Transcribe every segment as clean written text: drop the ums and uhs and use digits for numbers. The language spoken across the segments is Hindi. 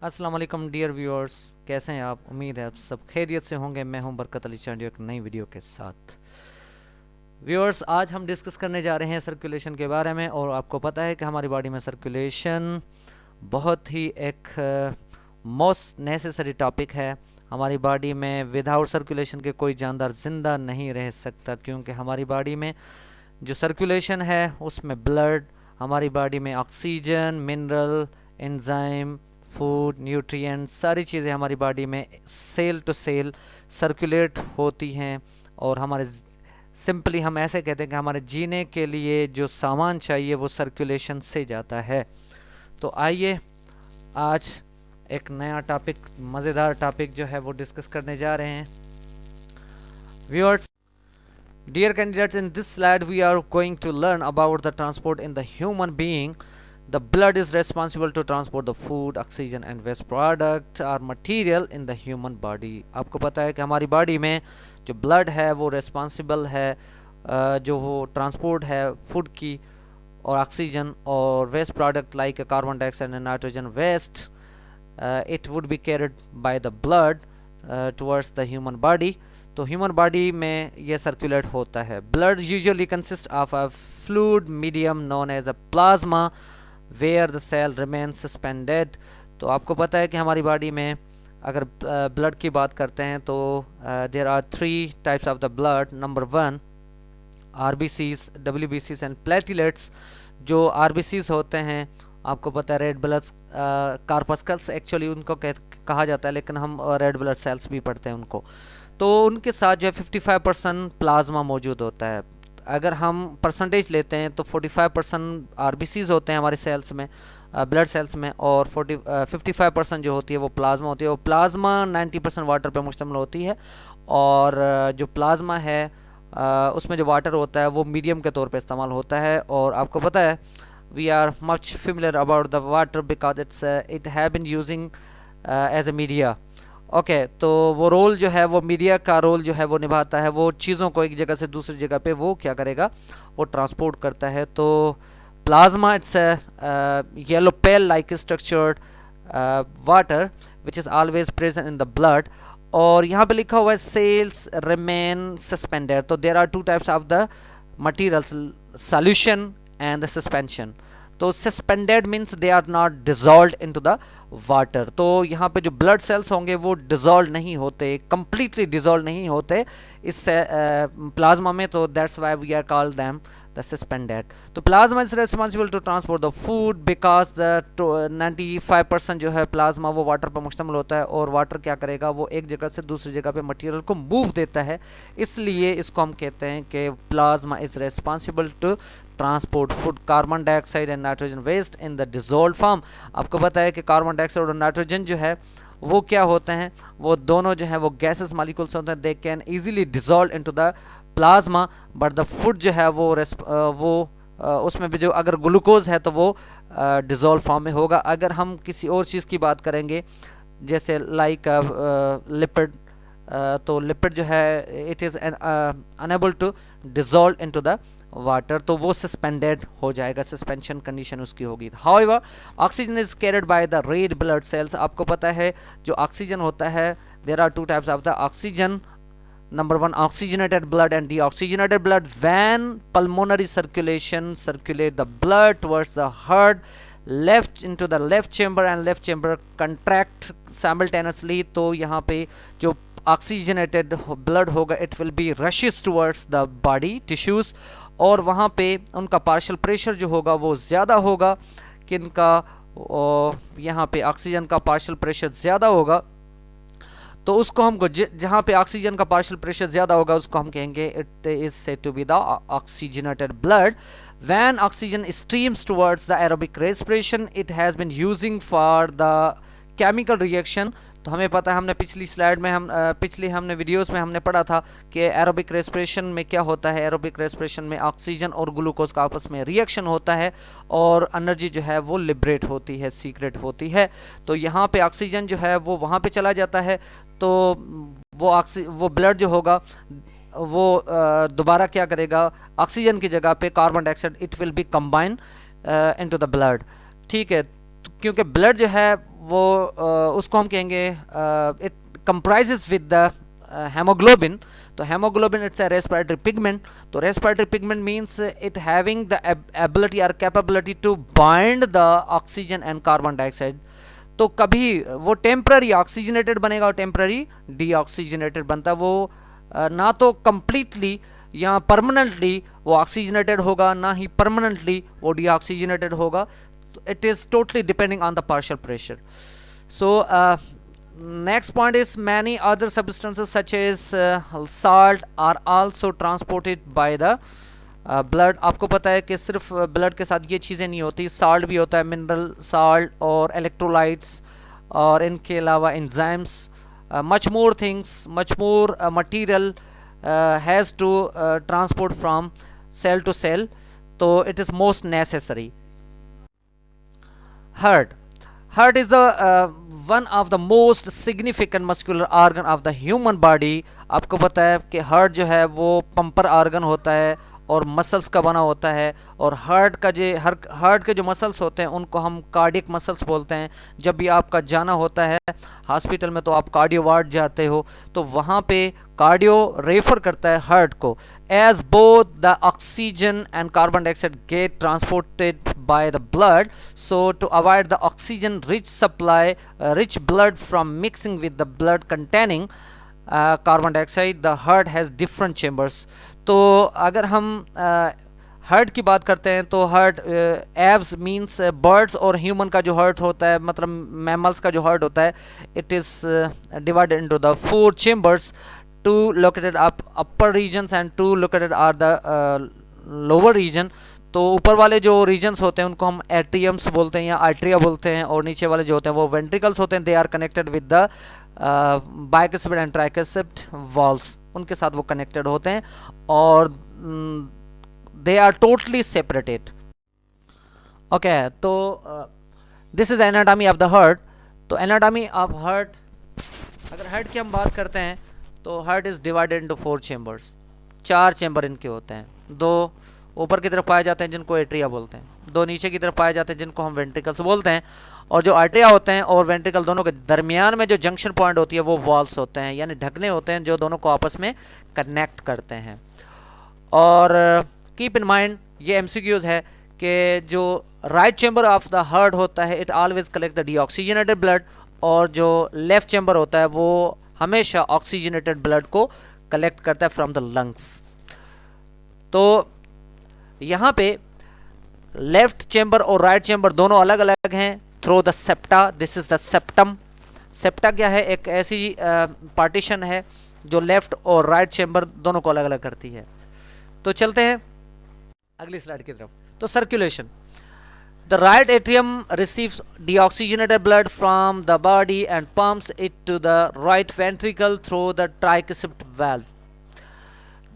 अस्सलाम वालेकुम डियर व्यूअर्स, कैसे हैं आप? उम्मीद है आप सब खैरियत से होंगे। मैं हूं बरकत अली चांडियो एक नई वीडियो के साथ। व्यूअर्स, आज हम डिस्कस करने जा रहे हैं सर्कुलेशन के बारे में। और आपको पता है कि हमारी बॉडी में सर्कुलेशन बहुत ही एक मोस्ट नेसेसरी टॉपिक है। हमारी बॉडी में विदाउट सर्कुलेशन के कोई जानदार ज़िंदा नहीं रह सकता, क्योंकि हमारी बॉडी में जो सर्कुलेशन है उसमें ब्लड, हमारी बॉडी में oxygen, mineral, enzyme, food, nutrients, सारी चीज़ें हमारी बॉडी में सेल टू सेल सर्कुलेट होती हैं। और हमारे सिंपली हम ऐसे कहते हैं कि हमारे जीने के लिए जो सामान चाहिए वो सर्कुलेशन से जाता है। तो आइए आज एक नया टॉपिक, मज़ेदार टॉपिक जो है वो डिस्कस करने जा रहे हैं। Viewers, dear candidates, in this slide we are going to learn about the transport in the human being. The blood is responsible to transport the food, oxygen and waste product or material in the human body. आपको पता है कि हमारी बॉडी में जो ब्लड है वो रिस्पॉन्सिबल है जो वो ट्रांसपोर्ट है फूड की और ऑक्सीजन और waste product like carbon dioxide and nitrogen waste. It would be carried by the blood towards the human body. तो ह्यूमन बॉडी में ये सर्कुलेट होता है। Blood usually consist of a fluid medium known as a plasma where the cell remain suspended. तो आपको पता है कि हमारी बॉडी में अगर ब्लड की बात करते हैं तो there are 3 types of the blood. Number 1 RBCs, डब्ल्यूबीसीज एंड प्लेटलेट्स। जो आरबीसीज होते हैं, आपको पता है रेड ब्लड कार्पस्कल्स एक्चुअली उनको कहा जाता है, लेकिन हम रेड ब्लड सेल्स भी पढ़ते हैं उनको। तो उनके साथ जो है 55% प्लाज्मा मौजूद होता है। अगर हम परसेंटेज लेते हैं तो 45% आरबीसीज होते हैं हमारे सेल्स में, ब्लड सेल्स में, और 55% जो होती है वो प्लाज्मा होती है। वो प्लाज्मा 90% वाटर पर मुश्तमिल होती है। और जो प्लाज्मा है उसमें जो वाटर होता है वो मीडियम के तौर पे इस्तेमाल होता है। और आपको पता है we are much familiar about the water because it have been using as a media. Okay, तो वो रोल जो है वो मीडिया का रोल जो है वो निभाता है। वो चीज़ों को एक जगह से दूसरी जगह पे वो क्या करेगा, वो ट्रांसपोर्ट करता है। तो plasma it's yellow pale like structured water which is always present in the blood. और यहाँ पे लिखा हुआ है सेल्स रिमेन सस्पेंडेड। तो there are 2 types of the materials, solution and the suspension. तो suspended means they are not dissolve into the water. तो यहाँ पे जो ब्लड सेल्स होंगे वो डिजॉल्व नहीं होते, कंप्लीटली डिजॉल्व नहीं होते इस प्लाज्मा में। तो that's why we are called them the suspended. तो plasma is responsible to transport the food because the 95% जो है प्लाज्मा वो वाटर पर मुश्तमिल होता है। और वाटर क्या करेगा, वो एक जगह से दूसरी जगह पे मटेरियल को मूव देता है। इसलिए इसको हम कहते हैं कि plasma is responsible to transport food, carbon dioxide and nitrogen waste in the dissolve form. आपको पता है कि कार्बन डाइऑक्साइड और नाइट्रोजन जो है वो क्या होते हैं, वो दोनों जो है वो गैसेस मालिक्यूल्स होते हैं। They can easily dissolve into the plasma, but the food जो है वो उसमें भी जो अगर ग्लूकोज है तो वो डिजोल्व फॉर्म में होगा। अगर हम किसी और चीज़ की बात करेंगे जैसे लाइक लिपिड, तो लिपिड जो है it is unable to dissolve into the water, तो वो सस्पेंडेड हो जाएगा, सस्पेंशन कंडीशन उसकी होगी। However oxygen is carried by the red blood cells. आपको पता है जो ऑक्सीजन होता है, there are 2 types of the oxygen. Number 1 oxygenated blood and deoxygenated blood. When pulmonary circulation circulate the blood towards the heart, left into the left chamber and left chamber contract simultaneously, तो यहाँ पे जो ऑक्सीजनेटेड ब्लड होगा it will be rashes towards the body tissues. और वहाँ पे उनका पार्शियल प्रेशर जो होगा वो ज़्यादा होगा। किनका, यहाँ पे ऑक्सीजन का पार्शियल प्रेशर ज़्यादा होगा, तो उसको हमको जहाँ पे ऑक्सीजन का पार्शियल प्रेशर ज़्यादा होगा उसको हम कहेंगे it is said to be the oxygenated blood. When oxygen streams towards the aerobic respiration it has been using for the chemical reaction. तो हमें पता है, हमने पिछली स्लाइड में पिछली हमने वीडियोस में हमने पढ़ा था कि एरोबिक रेस्पिरेशन में क्या होता है। एरोबिक रेस्पिरेशन में ऑक्सीजन और ग्लूकोज का आपस में रिएक्शन होता है और एनर्जी जो है वो लिबरेट होती है, सीक्रेट होती है। तो यहाँ पे ऑक्सीजन जो है वो वहाँ पे चला जाता है। तो वो ब्लड जो होगा वो दोबारा क्या करेगा, ऑक्सीजन की जगह पे carbon dioxide it will be combine into the blood. ठीक है, क्योंकि ब्लड जो है वो उसको हम कहेंगे it comprises with the hemoglobin. तो hemoglobin it's a respiratory pigment. तो respiratory pigment means it having the ability or capability to bind the oxygen and carbon dioxide. तो कभी वो टेम्पररी ऑक्सीजनेटेड बनेगा और टेम्पररी डीऑक्सीजनेटेड बनता है। वो ना तो कंप्लीटली या परमानेंटली वो ऑक्सीजनेटेड होगा, ना ही परमानेंटली वो डीऑक्सीजनेटेड होगा। It is totally depending on the partial pressure. So next point is many other substances such as salt are also transported by the blood. आपको पता है कि सिर्फ ब्लड के साथ ये चीज़ें नहीं होती, साल्ट भी होता है, मिनरल साल्ट और इलेक्ट्रोलाइट्स और इनके अलावा enzymes, much more things, much more material has to transport from cell to cell. तो it is most necessary. Heart is the one of the most significant muscular organ of the human body. आपको पता है कि हार्ट जो है वो पंपर ऑर्गन होता है और मसल्स का बना होता है। और हार्ट के जो मसल्स होते हैं उनको हम कार्डियक मसल्स बोलते हैं। जब भी आपका जाना होता है हॉस्पिटल में तो आप कार्डियो वार्ड जाते हो, तो वहाँ पे कार्डियो रेफर करता है हार्ट को। As both the oxygen and carbon dioxide get transported by the blood, so to avoid the oxygen rich blood from mixing with the blood containing carbon dioxide, the heart has different chambers. तो अगर हम हार्ट की बात करते हैं तो हार्ट एव्स मीन्स बर्ड्स और ह्यूमन का जो हार्ट होता है, मतलब मैमल्स का जो हार्ट होता है, it is divided into the 4 chambers, 2 located upper regions and 2 located are the lower region. तो ऊपर वाले जो रीजन्स होते हैं उनको हम एट्रियम्स बोलते हैं या आर्ट्रिया बोलते हैं, और नीचे वाले जो होते हैं वो वेंट्रिकल्स होते हैं। They are connected with the bicuspid and tricuspid walls, उनके साथ वो कनेक्टेड होते हैं और they are totally separated. Okay, तो this is anatomy of the heart. तो एनाटॉमी ऑफ हार्ट, अगर हार्ट की हम बात करते हैं तो heart is divided into 4 chambers, 4 चैम्बर इनके होते हैं। 2 ऊपर की तरफ पाए जाते हैं जिनको एट्रिया बोलते हैं, 2 नीचे की तरफ पाए जाते हैं जिनको हम वेंट्रिकल्स बोलते हैं। और जो आर्ट्रिया होते हैं और वेंट्रिकल दोनों के दरमियान में जो जंक्शन पॉइंट होती है वो वॉल्स होते हैं, यानी ढकने होते हैं जो दोनों को आपस में कनेक्ट करते हैं। और कीप इन माइंड, ये MCQs है कि जो right chamber of the heart होता है it always collect the deoxygenated blood, और जो लेफ्ट चैम्बर होता है वो हमेशा ऑक्सीजनेटेड ब्लड को कलेक्ट करता है फ्रॉम द लंग्स। तो यहाँ पे लेफ्ट चैम्बर और राइट चैम्बर दोनों अलग अलग हैं through the septa. This is the septum. Septa क्या है? एक ऐसी पार्टीशन है जो लेफ्ट और राइट चैम्बर दोनों को अलग अलग करती है। तो चलते हैं अगली स्लाइड की तरफ। तो circulation, the right atrium receives deoxygenated blood from the body and pumps it to the right ventricle through the tricuspid valve.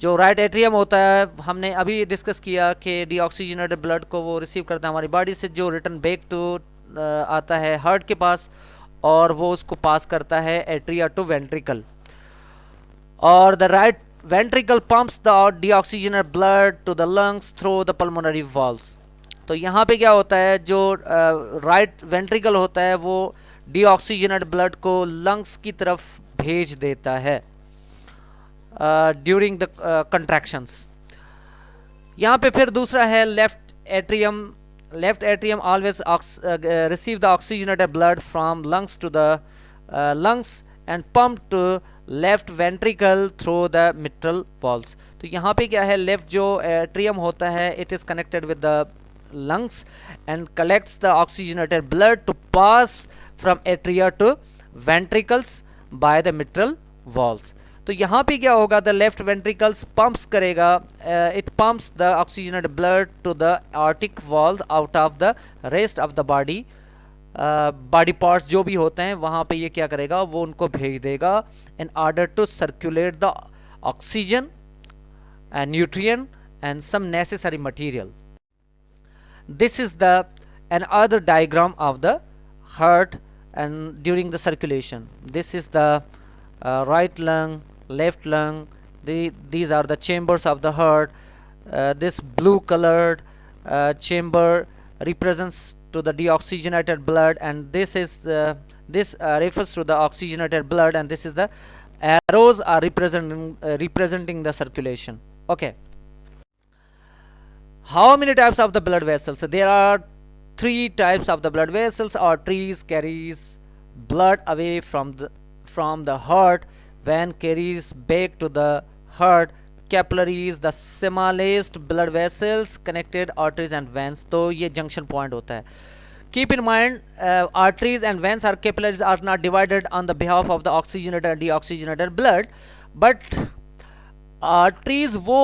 जो राइट एट्रियम होता है, हमने अभी डिस्कस किया कि डीऑक्सीजनेटेड ब्लड को वो रिसीव करता है हमारी बॉडी से, जो रिटर्न बैक टू आता है हार्ट के पास, और वो उसको पास करता है एट्रिया टू वेंट्रिकल। और the right ventricle pumps the deoxygenated blood to the lungs through the pulmonary valves. तो यहाँ पे क्या होता है, जो राइट वेंट्रिकल होता है वो डीऑक्सीजनेटेड ब्लड को लंग्स की तरफ भेज देता है ड्यूरिंग द कंट्रैक्शंस। यहाँ पे फिर दूसरा है left atrium. Left atrium always receive the oxygenated blood from lungs to the lungs and pump to left ventricle through the mitral valves. तो यहाँ पे क्या है, लेफ्ट जो एट्रियम होता है it is connected with the lungs and collects the oxygenated blood to pass from atria to ventricles by the mitral valves. तो यहाँ पे क्या होगा, the left ventricles pumps करेगा, it pumps the oxygenated blood to the aortic valve out of the rest of the body. Body parts जो भी होते हैं वहाँ पे ये क्या करेगा, वो उनको भेज देगा in order to circulate the oxygen and nutrient and some necessary material. This is the another diagram of the heart and during the circulation. This is the right lung, left lung. These are the chambers of the heart. This blue colored chamber represents to the deoxygenated blood, and this is this refers to the oxygenated blood, and this is the arrows are representing the circulation. Okay, how many types of the blood vessels? So there are 3 types of the blood vessels. Arteries carries blood away from the heart, vein carries back to the heart, capillaries the smallest blood vessels connected arteries and veins. तो ये junction point होता है. Keep in mind, arteries and veins or capillaries are not divided on the behalf of the oxygenated and deoxygenated blood, but arteries वो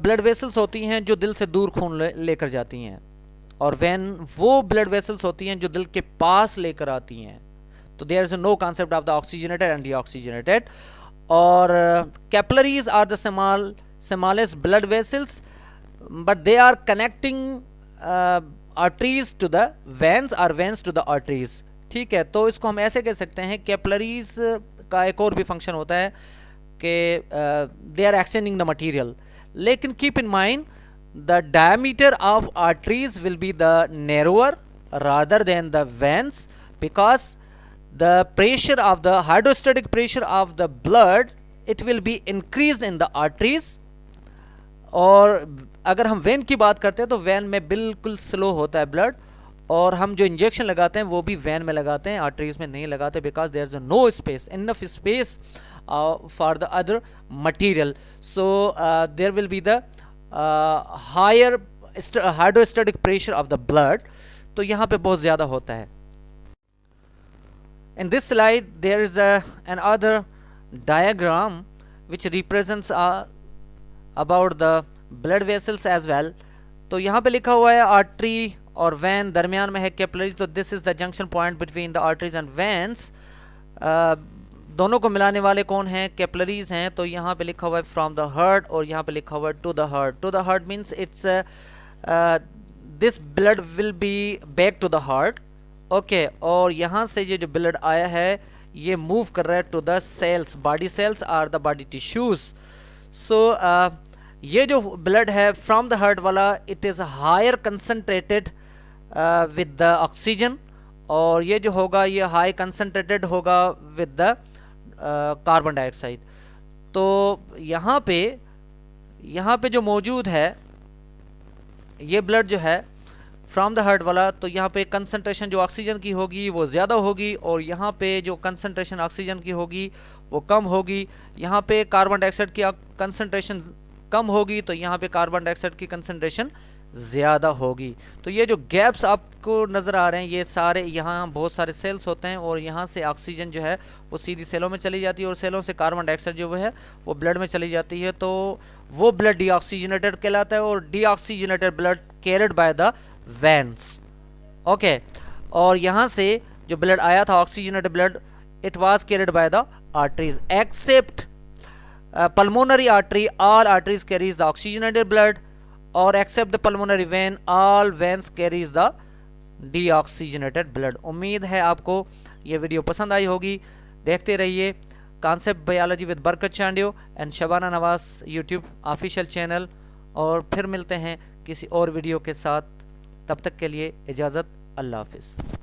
ब्लड वेसल्स होती हैं जो दिल से दूर खून लेकर जाती हैं, और वेन वो ब्लड वेसल्स होती हैं जो दिल के पास लेकर आती हैं. तो there is no concept of the oxygenated and deoxygenated. और capillaries are the smallest blood vessels, but they are connecting arteries to the veins और वेन्स टू द आर्टरीज. ठीक है, तो इसको हम ऐसे कह सकते हैं, कैपिलरीज का एक और भी फंक्शन होता है कि they are exchanging the material. लेकिन keep in mind the diameter of arteries will be the narrower rather than the veins, because the pressure of the hydrostatic pressure of the blood it will be increased in the arteries. और अगर हम वेन की बात करते हैं तो वेन में बिल्कुल स्लो होता है ब्लड, और हम जो इंजेक्शन लगाते हैं वो भी वेन में लगाते हैं, आर्टरीज में नहीं लगाते, because there is no space, enough space for the other material. So there will be the higher hydrostatic pressure of the blood. तो यहाँ पे बहुत ज़्यादा होता है. In this slide there is another diagram which represents about the blood vessels as well. तो यहाँ पे लिखा हुआ है आर्टरी और वैन, दरमियान में है कैपिलरी. तो this is the junction point between the arteries and vans. दोनों को मिलाने वाले कौन हैं? कैपिलरीज हैं. तो यहाँ पे लिखा हुआ है फ्रॉम द हार्ट, और यहाँ पे लिखा हुआ है to the heart. To the heart means it's this blood will be back to the heart. Okay, और यहाँ से ये जो ब्लड आया है ये मूव कर रहा है to the cells, body cells और द बॉडी टिश्यूज. सो ये जो ब्लड है फ्रॉम द हार्ट वाला, it is higher concentrated with the oxygen, और ये जो होगा ये हाई कंसनट्रेटेड होगा विद द कार्बन डाइऑक्साइड. तो यहाँ पे जो मौजूद है ये ब्लड जो है फ्रॉम द हार्ट वाला, तो यहाँ पे कंसंट्रेशन जो ऑक्सीजन की होगी वो ज़्यादा होगी, और यहाँ पे जो कंसंट्रेशन ऑक्सीजन की होगी वो कम होगी. यहाँ पे कार्बन डाइऑक्साइड की कंसंट्रेशन कम होगी, तो यहाँ पे कार्बन डाइऑक्साइड की कंसंट्रेशन ज़्यादा होगी. तो ये जो गैप्स आपको नज़र आ रहे हैं ये सारे, यहाँ बहुत सारे सेल्स होते हैं, और यहाँ से ऑक्सीजन जो है वो सीधी सेलों में चली जाती है, और सेलों से कार्बन डाइऑक्साइड जो है वो ब्लड में चली जाती है. तो वो ब्लड डीऑक्सीजनेटेड कहलाता है, और deoxygenated blood carried by the veins. Okay, और यहाँ से जो ब्लड आया था oxygenated blood, it was carried by the arteries except pulmonary artery. All arteries carries the oxygenated blood, or except the pulmonary vein all veins carries the deoxygenated blood. उम्मीद है आपको ये वीडियो पसंद आई होगी. देखते रहिए कॉन्सेप्ट बायोलॉजी विद बरकत Chandio and Shabana Nawaz YouTube official channel, और फिर मिलते हैं किसी और वीडियो के साथ. तब तक के लिए इजाज़त. अल्लाह हाफिज़.